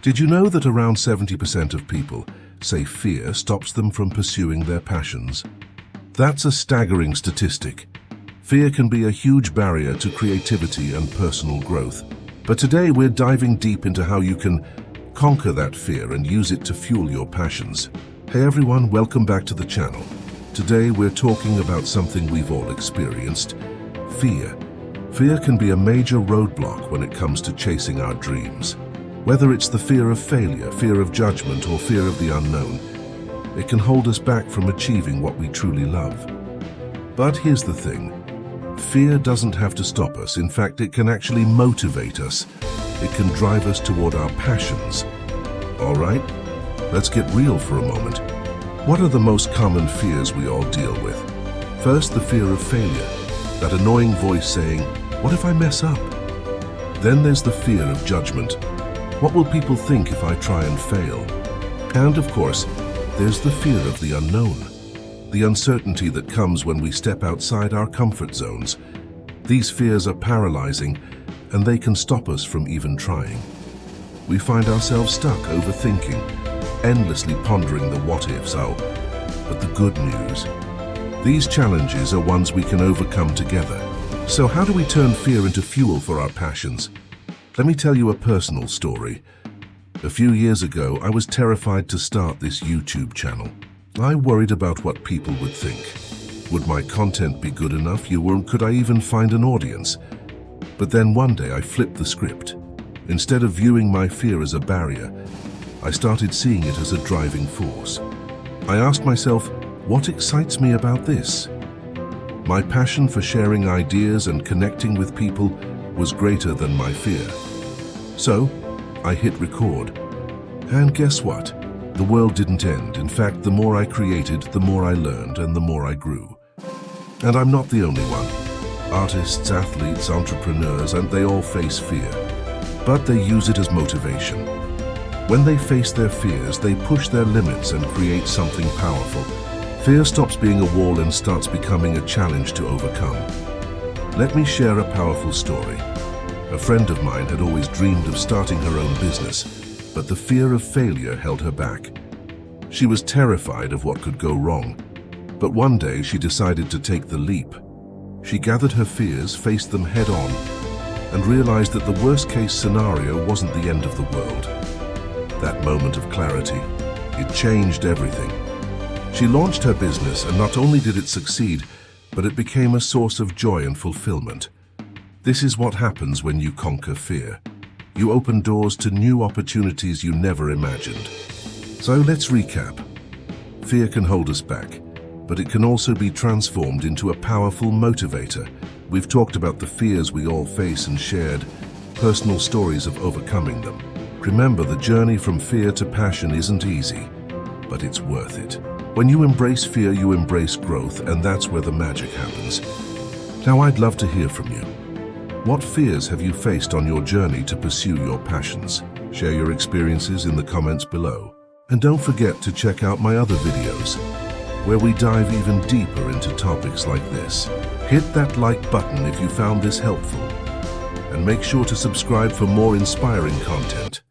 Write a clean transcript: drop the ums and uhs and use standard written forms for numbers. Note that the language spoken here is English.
Did you know that around 70% of people say fear stops them from pursuing their passions? That's a staggering statistic. Fear can be a huge barrier to creativity and personal growth. But today we're diving deep into how you can conquer that fear and use it to fuel your passions. Hey everyone, welcome back to the channel. Today we're talking about something we've all experienced: fear. Fear can be a major roadblock when it comes to chasing our dreams. Whether it's the fear of failure, fear of judgment, or fear of the unknown, it can hold us back from achieving what we truly love. But here's the thing. Fear doesn't have to stop us. In fact, it can actually motivate us. It can drive us toward our passions. All right, let's get real for a moment. What are the most common fears we all deal with? First, the fear of failure. That annoying voice saying, "What if I mess up?" Then there's the fear of judgment. What will people think if I try and fail? And of course, there's the fear of the unknown. The uncertainty that comes when we step outside our comfort zones. These fears are paralyzing, and they can stop us from even trying. We find ourselves stuck overthinking, endlessly pondering the what-ifs. But the good news, these challenges are ones we can overcome together. So how do we turn fear into fuel for our passions? Let me tell you a personal story. A few years ago, I was terrified to start this YouTube channel. I worried about what people would think. Would my content be good enough? Could I even find an audience? But then one day I flipped the script. Instead of viewing my fear as a barrier, I started seeing it as a driving force. I asked myself, what excites me about this? My passion for sharing ideas and connecting with people was greater than my fear. So, I hit record. And guess what? The world didn't end. In fact, the more I created, the more I learned and the more I grew. And I'm not the only one. Artists, athletes, entrepreneurs, and they all face fear. But they use it as motivation. When they face their fears, they push their limits and create something powerful. Fear stops being a wall and starts becoming a challenge to overcome. Let me share a powerful story. A friend of mine had always dreamed of starting her own business, but the fear of failure held her back. She was terrified of what could go wrong, but one day she decided to take the leap. She gathered her fears, faced them head on, and realized that the worst-case scenario wasn't the end of the world. That moment of clarity, it changed everything. She launched her business, and not only did it succeed, but it became a source of joy and fulfillment. This is what happens when you conquer fear. You open doors to new opportunities you never imagined. So let's recap. Fear can hold us back, but it can also be transformed into a powerful motivator. We've talked about the fears we all face and shared personal stories of overcoming them. Remember, the journey from fear to passion isn't easy, but it's worth it. When you embrace fear, you embrace growth, and that's where the magic happens. Now, I'd love to hear from you. What fears have you faced on your journey to pursue your passions? Share your experiences in the comments below. And don't forget to check out my other videos, where we dive even deeper into topics like this. Hit that like button if you found this helpful, and make sure to subscribe for more inspiring content.